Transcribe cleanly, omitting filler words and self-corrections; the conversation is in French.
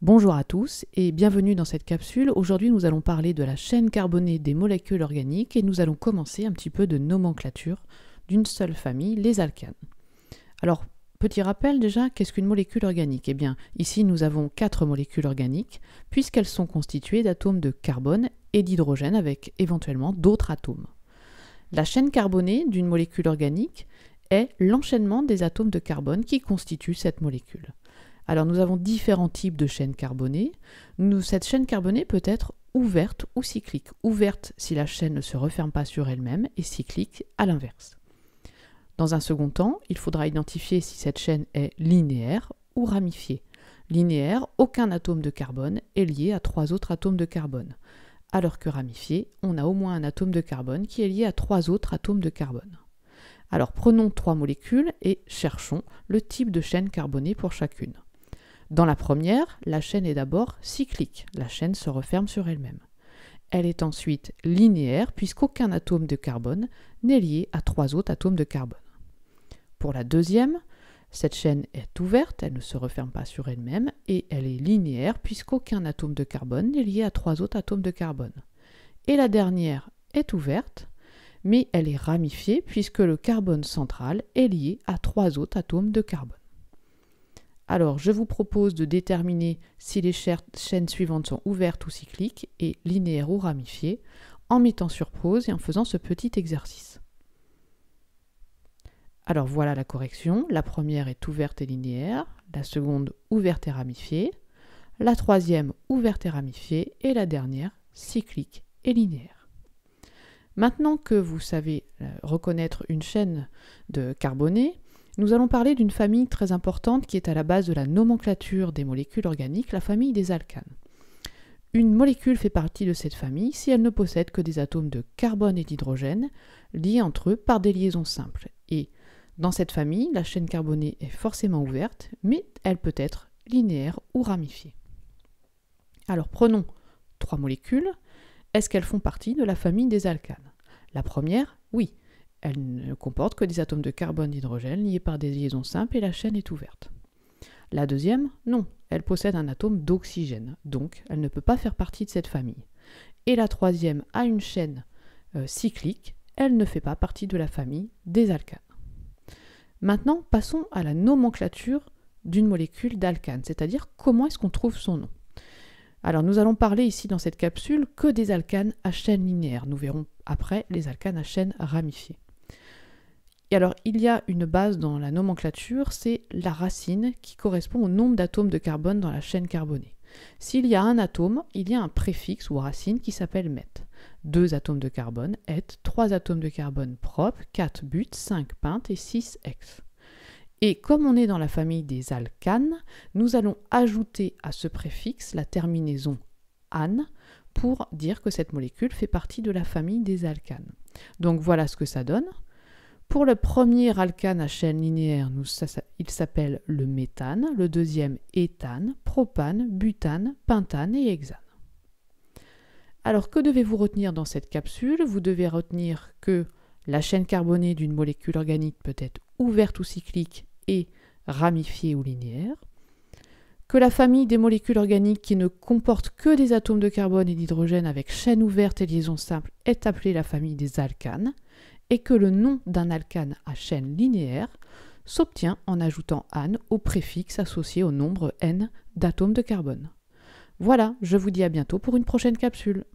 Bonjour à tous et bienvenue dans cette capsule. Aujourd'hui, nous allons parler de la chaîne carbonée des molécules organiques et nous allons commencer un petit peu de nomenclature d'une seule famille, les alcanes. Alors, petit rappel déjà, qu'est-ce qu'une molécule organique? Eh bien, ici nous avons 4 molécules organiques puisqu'elles sont constituées d'atomes de carbone et d'hydrogène avec éventuellement d'autres atomes. La chaîne carbonée d'une molécule organique est l'enchaînement des atomes de carbone qui constituent cette molécule. Alors nous avons différents types de chaînes carbonées. Cette chaîne carbonée peut être ouverte ou cyclique. Ouverte si la chaîne ne se referme pas sur elle-même et cyclique à l'inverse. Dans un second temps, il faudra identifier si cette chaîne est linéaire ou ramifiée. Linéaire, aucun atome de carbone est lié à 3 autres atomes de carbone. Alors que ramifiée, on a au moins un atome de carbone qui est lié à 3 autres atomes de carbone. Alors prenons 3 molécules et cherchons le type de chaîne carbonée pour chacune. Dans la première, la chaîne est d'abord cyclique, la chaîne se referme sur elle-même. Elle est ensuite linéaire puisqu'aucun atome de carbone n'est lié à 3 autres atomes de carbone. Pour la deuxième, cette chaîne est ouverte, elle ne se referme pas sur elle-même et elle est linéaire puisqu'aucun atome de carbone n'est lié à 3 autres atomes de carbone. Et la dernière est ouverte, mais elle est ramifiée puisque le carbone central est lié à 3 autres atomes de carbone. Alors, je vous propose de déterminer si les chaînes suivantes sont ouvertes ou cycliques et linéaires ou ramifiées en mettant sur pause et en faisant ce petit exercice. Alors voilà la correction. La première est ouverte et linéaire, la seconde ouverte et ramifiée, la troisième ouverte et ramifiée et la dernière cyclique et linéaire. Maintenant que vous savez reconnaître une chaîne de carbonés, nous allons parler d'une famille très importante qui est à la base de la nomenclature des molécules organiques, la famille des alcanes. Une molécule fait partie de cette famille si elle ne possède que des atomes de carbone et d'hydrogène liés entre eux par des liaisons simples. Et dans cette famille, la chaîne carbonée est forcément ouverte, mais elle peut être linéaire ou ramifiée. Alors prenons 3 molécules. Est-ce qu'elles font partie de la famille des alcanes? La première, oui. Elle ne comporte que des atomes de carbone et d'hydrogène liés par des liaisons simples et la chaîne est ouverte. La deuxième, non, elle possède un atome d'oxygène, donc elle ne peut pas faire partie de cette famille. Et la troisième a une chaîne cyclique, elle ne fait pas partie de la famille des alcanes. Maintenant, passons à la nomenclature d'une molécule d'alcane, c'est-à-dire comment est-ce qu'on trouve son nom. Alors nous allons parler ici dans cette capsule que des alcanes à chaîne linéaire. Nous verrons après les alcanes à chaîne ramifiée. Et alors, il y a une base dans la nomenclature, c'est la racine qui correspond au nombre d'atomes de carbone dans la chaîne carbonée. S'il y a un atome, il y a un préfixe ou racine qui s'appelle meth. 2 atomes de carbone, et, 3 atomes de carbone propre, 4 but, 5 pente et 6 hex. Et comme on est dans la famille des alcanes, nous allons ajouter à ce préfixe la terminaison -ane pour dire que cette molécule fait partie de la famille des alcanes. Donc voilà ce que ça donne. Pour le premier alcane à chaîne linéaire, il s'appelle le méthane, le deuxième éthane, propane, butane, pentane et hexane. Alors que devez-vous retenir dans cette capsule? Vous devez retenir que la chaîne carbonée d'une molécule organique peut être ouverte ou cyclique et ramifiée ou linéaire, que la famille des molécules organiques qui ne comportent que des atomes de carbone et d'hydrogène avec chaîne ouverte et liaison simple est appelée la famille des alcanes, et que le nom d'un alcane à chaîne linéaire s'obtient en ajoutant -ane au préfixe associé au nombre n d'atomes de carbone. Voilà, je vous dis à bientôt pour une prochaine capsule.